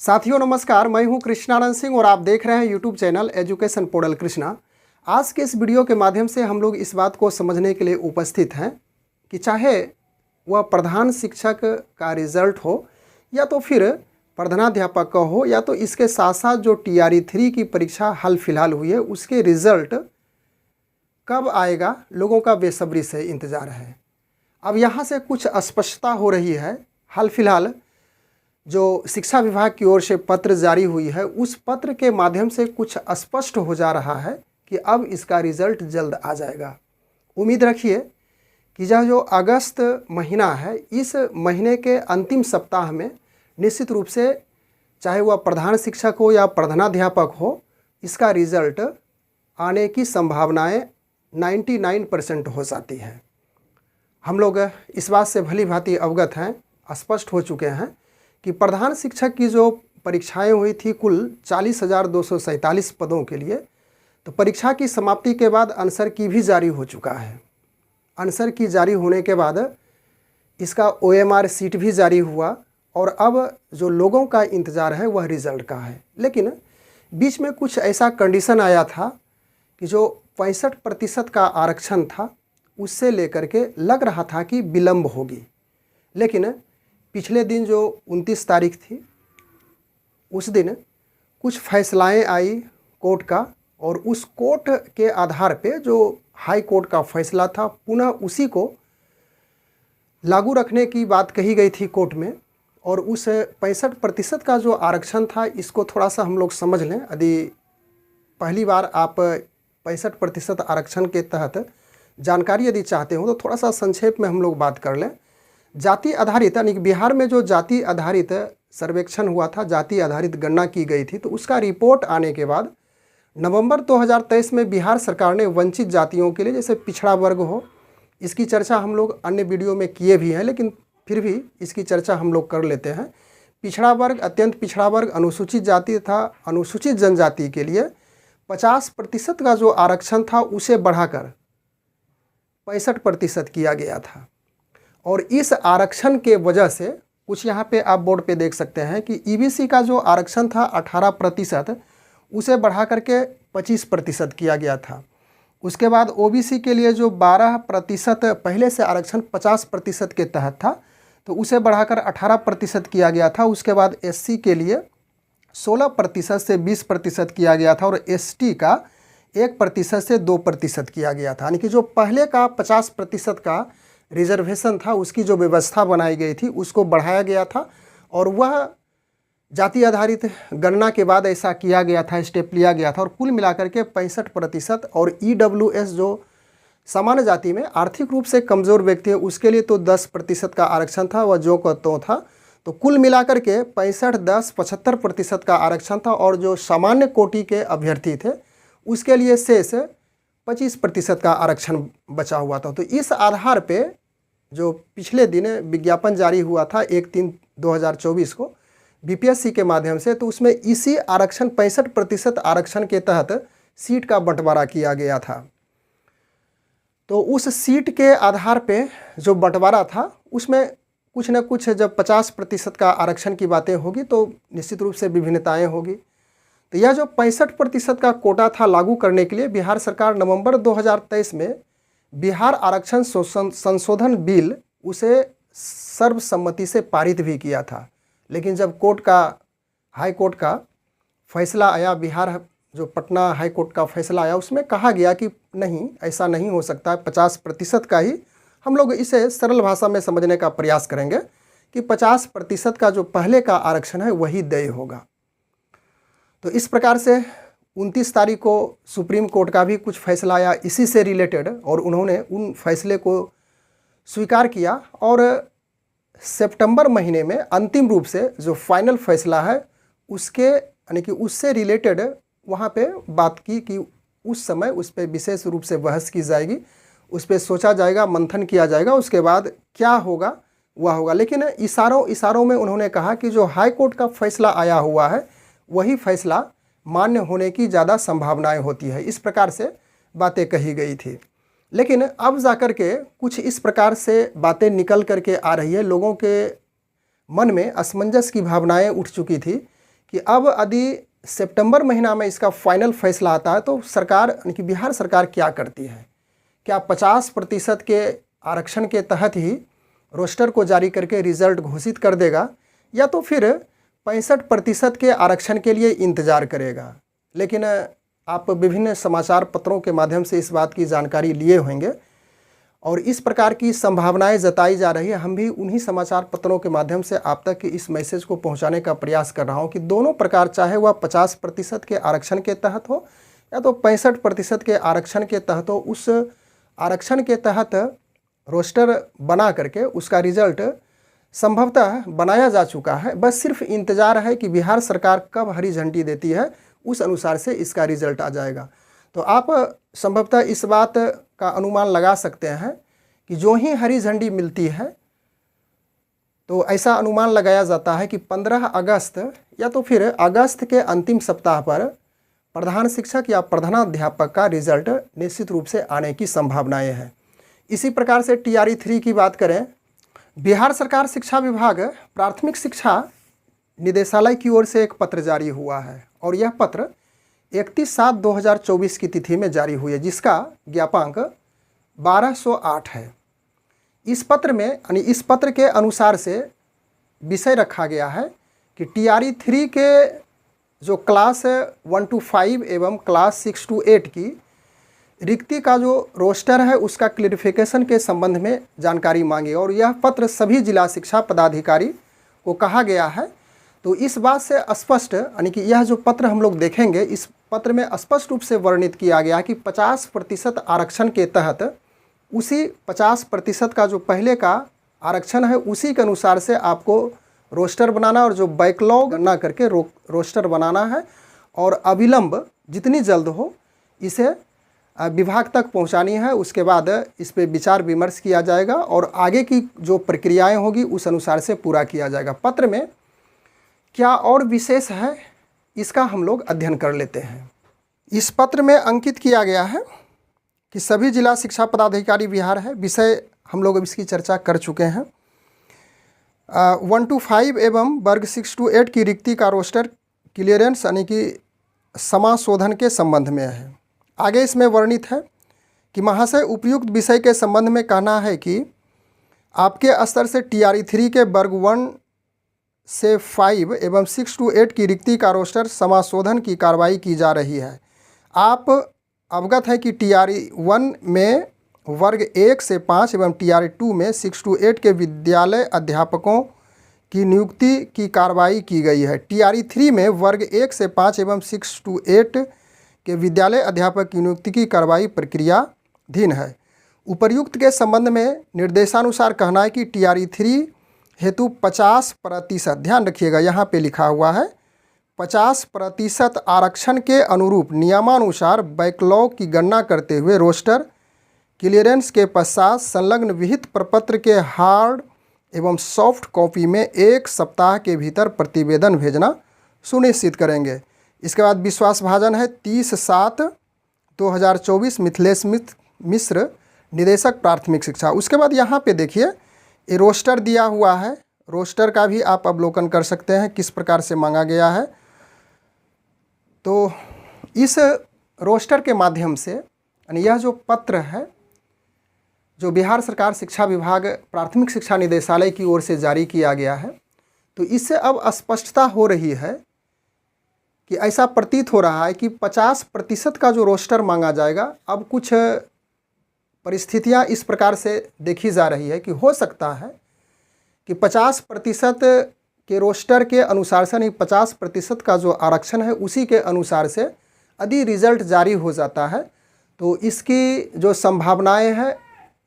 साथियों नमस्कार, मैं हूं कृष्णानंद सिंह और आप देख रहे हैं YouTube channel education portal Krishna. आज के इस वीडियो के माध्यम से हम लोग इस बात को समझने के लिए उपस्थित हैं कि चाहे वह प्रधान शिक्षक का रिज़ल्ट हो या तो फिर प्रधानाध्यापक का हो या तो इसके साथ साथ जो TRE 3 की परीक्षा हाल फिलहाल हुई है उसके रिज़ल्ट कब आएगा, लोगों का बेसब्री से इंतज़ार है। अब यहाँ से कुछ अस्पष्टता हो रही है। हाल फिलहाल जो शिक्षा विभाग की ओर से पत्र जारी हुई है उस पत्र के माध्यम से कुछ स्पष्ट हो जा रहा है कि अब इसका रिज़ल्ट जल्द आ जाएगा। उम्मीद रखिए कि यह जो अगस्त महीना है, इस महीने के अंतिम सप्ताह में निश्चित रूप से चाहे वह प्रधान शिक्षक हो या प्रधानाध्यापक हो, इसका रिज़ल्ट आने की संभावनाएं 99% हो जाती हैं। हम लोग इस बात से भली भांति अवगत हैं, स्पष्ट हो चुके हैं कि प्रधान शिक्षक की जो परीक्षाएं हुई थी कुल 40,247 पदों के लिए, तो परीक्षा की समाप्ति के बाद आंसर की भी जारी हो चुका है। आंसर की जारी होने के बाद इसका OMR सीट भी जारी हुआ और अब जो लोगों का इंतज़ार है वह रिज़ल्ट का है। लेकिन बीच में कुछ ऐसा कंडीशन आया था कि जो 65% का आरक्षण था उससे लेकर के लग रहा था कि विलम्ब होगी। लेकिन पिछले दिन जो 29 तारीख थी उस दिन कुछ फैसलाएं आई कोर्ट का, और उस कोर्ट के आधार पे जो हाई कोर्ट का फैसला था पुनः उसी को लागू रखने की बात कही गई थी कोर्ट में। और उस 65% का जो आरक्षण था, इसको थोड़ा सा हम लोग समझ लें। यदि पहली बार आप 65% आरक्षण के तहत जानकारी यदि चाहते हो तो थोड़ा सा संक्षेप में हम लोग बात कर लें। जाति आधारित यानी कि बिहार में जो जाति आधारित सर्वेक्षण हुआ था, जाति आधारित गणना की गई थी, तो उसका रिपोर्ट आने के बाद नवंबर 2023 में बिहार सरकार ने वंचित जातियों के लिए, जैसे पिछड़ा वर्ग हो, इसकी चर्चा हम लोग अन्य वीडियो में किए भी हैं, लेकिन फिर भी इसकी चर्चा हम लोग कर लेते हैं। पिछड़ा वर्ग, अत्यंत पिछड़ा वर्ग, अनुसूचित जाति तथा अनुसूचित जनजाति के लिए 50% का जो आरक्षण था उसे बढ़ाकर 65% किया गया था। और इस आरक्षण के वजह से कुछ यहाँ पे आप बोर्ड पे देख सकते हैं कि EBC का जो आरक्षण था 18%, उसे बढ़ा करके 25% किया गया था। उसके बाद OBC के लिए जो 12% पहले से आरक्षण 50% के तहत था, तो उसे बढ़ाकर 18% किया गया था। उसके बाद SC के लिए 16% से 20% किया गया था, और ST का 1% से 2% किया गया था। यानी कि जो पहले का 50% का रिजर्वेशन था उसकी जो व्यवस्था बनाई गई थी उसको बढ़ाया गया था, और वह जाति आधारित गणना के बाद ऐसा किया गया था, स्टेप लिया गया था। और कुल मिलाकर के 65%, और EWS जो सामान्य जाति में आर्थिक रूप से कमज़ोर व्यक्ति है उसके लिए तो 10% का आरक्षण था, वह जो को तो था। तो कुल मिलाकर के 65, 10, 75% का आरक्षण था, और जो सामान्य कोटि के अभ्यर्थी थे उसके लिए शेष 25% का आरक्षण बचा हुआ था। तो इस आधार पे जो पिछले दिन विज्ञापन जारी हुआ था 1/3/2024 को BPSC के माध्यम से, तो उसमें इसी आरक्षण 65% आरक्षण के तहत सीट का बंटवारा किया गया था। तो उस सीट के आधार पे जो बंटवारा था उसमें कुछ न कुछ, जब 50% का आरक्षण की बातें होगी तो निश्चित रूप से विभिन्नताएँ होगी। तो यह जो 65% का कोटा था लागू करने के लिए बिहार सरकार नवंबर 2023 में बिहार आरक्षण संशोधन बिल उसे सर्वसम्मति से पारित भी किया था। लेकिन जब हाई कोर्ट का फैसला आया, बिहार जो पटना हाई कोर्ट का फैसला आया, उसमें कहा गया कि नहीं, ऐसा नहीं हो सकता है, 50% का ही। हम लोग इसे सरल भाषा में समझने का प्रयास करेंगे कि 50% का जो पहले का आरक्षण है वही देय होगा। तो इस प्रकार से 29 तारीख को सुप्रीम कोर्ट का भी कुछ फैसला आया इसी से रिलेटेड, और उन्होंने उन फैसले को स्वीकार किया। और सितंबर महीने में अंतिम रूप से जो फाइनल फैसला है उसके यानी कि उससे रिलेटेड वहाँ पे बात की कि उस समय उस पर विशेष रूप से बहस की जाएगी, उस पर सोचा जाएगा, मंथन किया जाएगा, उसके बाद क्या होगा वह होगा। लेकिन इशारों में उन्होंने कहा कि जो हाई कोर्ट का फैसला आया हुआ है वही फैसला मान्य होने की ज़्यादा संभावनाएं होती है। इस प्रकार से बातें कही गई थी। लेकिन अब जाकर के कुछ इस प्रकार से बातें निकल करके आ रही है, लोगों के मन में असमंजस की भावनाएं उठ चुकी थी कि अब यदि सितंबर महीना में इसका फाइनल फैसला आता है तो सरकार यानी कि बिहार सरकार क्या करती है। क्या 50% के आरक्षण के तहत ही रोस्टर को जारी करके रिजल्ट घोषित कर देगा, या तो फिर 65% के आरक्षण के लिए इंतज़ार करेगा। लेकिन आप विभिन्न समाचार पत्रों के माध्यम से इस बात की जानकारी लिए होंगे और इस प्रकार की संभावनाएं जताई जा रही है। हम भी उन्हीं समाचार पत्रों के माध्यम से आप तक इस मैसेज को पहुंचाने का प्रयास कर रहा हूं कि दोनों प्रकार, चाहे वह 50% के आरक्षण के तहत हो या तो 65% के आरक्षण के तहत हो, उस आरक्षण के तहत रोस्टर बना करके उसका रिजल्ट संभवतः बनाया जा चुका है। बस सिर्फ इंतज़ार है कि बिहार सरकार कब हरी झंडी देती है, उस अनुसार से इसका रिजल्ट आ जाएगा। तो आप संभवतः इस बात का अनुमान लगा सकते हैं कि जो ही हरी झंडी मिलती है तो ऐसा अनुमान लगाया जाता है कि 15 अगस्त या तो फिर अगस्त के अंतिम सप्ताह पर प्रधान शिक्षक या प्रधानाध्यापक का रिजल्ट निश्चित रूप से आने की संभावनाएं हैं। इसी प्रकार से TRE 3 की बात करें, बिहार सरकार शिक्षा विभाग प्राथमिक शिक्षा निदेशालय की ओर से एक पत्र जारी हुआ है और यह पत्र 31/7/2024 की तिथि में जारी हुई है, जिसका ज्ञापांक 1208 है। इस पत्र में यानी इस पत्र के अनुसार से विषय रखा गया है कि TRE 3 के जो क्लास 1 to 5 एवं क्लास 6 to 8 की रिक्ति का जो रोस्टर है उसका क्लियरिफिकेशन के संबंध में जानकारी मांगी और यह पत्र सभी जिला शिक्षा पदाधिकारी को कहा गया है। तो इस बात से स्पष्ट यानी कि यह जो पत्र हम लोग देखेंगे, इस पत्र में स्पष्ट रूप से वर्णित किया गया कि 50% आरक्षण के तहत उसी 50% का जो पहले का आरक्षण है उसी के अनुसार से आपको रोस्टर बनाना और जो बैकलॉग ना करके रोस्टर बनाना है और अविलंब जितनी जल्द हो इसे विभाग तक पहुंचानी है। उसके बाद इस पे विचार विमर्श किया जाएगा और आगे की जो प्रक्रियाएं होगी उस अनुसार से पूरा किया जाएगा। पत्र में क्या और विशेष है इसका हम लोग अध्ययन कर लेते हैं। इस पत्र में अंकित किया गया है कि सभी जिला शिक्षा पदाधिकारी बिहार है, विषय हम लोग इसकी चर्चा कर चुके हैं। 1 to 5 एवं वर्ग 6 to 8 की रिक्ति का रोस्टर क्लियरेंस यानी कि समाशोधन के संबंध में है। आगे इसमें वर्णित है कि महाशय उपयुक्त विषय के संबंध में कहना है कि आपके स्तर से TRE 3 के वर्ग 1 से 5 एवं 6 to 8 की रिक्ति का रोस्टर समाशोधन की कार्रवाई की जा रही है। आप अवगत है कि TRE 1 में वर्ग 1 से 5 एवं TRE 2 में 6 to 8 के विद्यालय अध्यापकों की नियुक्ति की कार्रवाई की गई है। TRE 3 में वर्ग 1 से 5 एवं 6 to 8 के विद्यालय अध्यापक की नियुक्ति की कार्रवाई प्रक्रियाधीन है। उपर्युक्त के संबंध में निर्देशानुसार कहना है कि TRE 3 हेतु 50%, ध्यान रखिएगा यहाँ पे लिखा हुआ है 50% आरक्षण के अनुरूप नियमानुसार बैकलॉग की गणना करते हुए रोस्टर क्लियरेंस के पश्चात संलग्न विहित प्रपत्र के हार्ड एवं सॉफ्ट कॉपी में 1 सप्ताह के भीतर प्रतिवेदन भेजना सुनिश्चित करेंगे। इसके बाद विश्वास भाजन है 30/7/2024 मिथिलेश मिश्र, निदेशक प्राथमिक शिक्षा। उसके बाद यहाँ पे देखिए ये रोस्टर दिया हुआ है, रोस्टर का भी आप अवलोकन कर सकते हैं किस प्रकार से मांगा गया है। तो इस रोस्टर के माध्यम से यानी यह जो पत्र है जो बिहार सरकार शिक्षा विभाग प्राथमिक शिक्षा निदेशालय की ओर से जारी किया गया है, तो इससे अब स्पष्टता हो रही है कि ऐसा प्रतीत हो रहा है कि 50% का जो रोस्टर मांगा जाएगा, अब कुछ परिस्थितियां इस प्रकार से देखी जा रही है कि हो सकता है कि 50% के रोस्टर के अनुसार से नहीं 50% का जो आरक्षण है उसी के अनुसार से यदि रिजल्ट जारी हो जाता है तो इसकी जो संभावनाएं हैं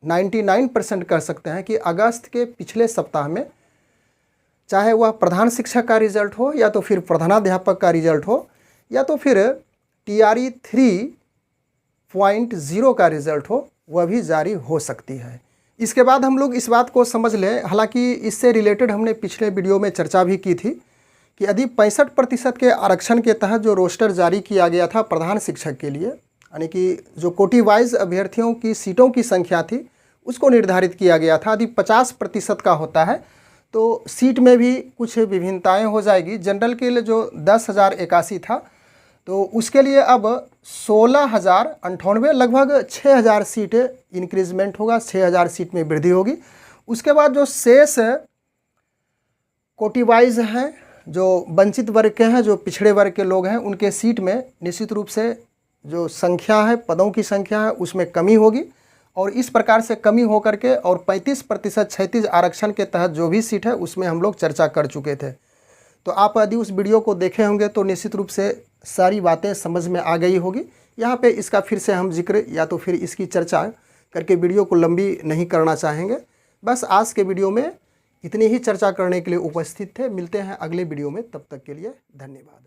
99% कर सकते हैं कि अगस्त के पिछले सप्ताह में चाहे वह प्रधान शिक्षक का रिजल्ट हो या तो फिर प्रधानाध्यापक का रिजल्ट हो या तो फिर TRE 3.0 का रिजल्ट हो, वह भी जारी हो सकती है। इसके बाद हम लोग इस बात को समझ लें, हालांकि इससे रिलेटेड हमने पिछले वीडियो में चर्चा भी की थी कि यदि 65% के आरक्षण के तहत जो रोस्टर जारी किया गया था प्रधान शिक्षक के लिए, यानी कि जो कोटि वाइज अभ्यर्थियों की सीटों की संख्या थी उसको निर्धारित किया गया था, यदि 50% का होता है तो सीट में भी कुछ विभिन्नताएं हो जाएगी। जनरल के लिए जो 10,081 था तो उसके लिए अब 16,098 लगभग 6,000 सीट इंक्रीजमेंट होगा, 6,000 सीट में वृद्धि होगी। उसके बाद जो शेष कोटि वाइज हैं, जो वंचित वर्ग के हैं, जो पिछड़े वर्ग के लोग हैं, उनके सीट में निश्चित रूप से जो संख्या है, पदों की संख्या है, उसमें कमी होगी। और इस प्रकार से कमी हो करके और 35% क्षैतिज आरक्षण के तहत जो भी सीट है उसमें हम लोग चर्चा कर चुके थे। तो आप यदि उस वीडियो को देखे होंगे तो निश्चित रूप से सारी बातें समझ में आ गई होगी। यहाँ पे इसका फिर से हम जिक्र या तो फिर इसकी चर्चा करके वीडियो को लंबी नहीं करना चाहेंगे। बस आज के वीडियो में इतनी ही चर्चा करने के लिए उपस्थित थे। मिलते हैं अगले वीडियो में, तब तक के लिए धन्यवाद।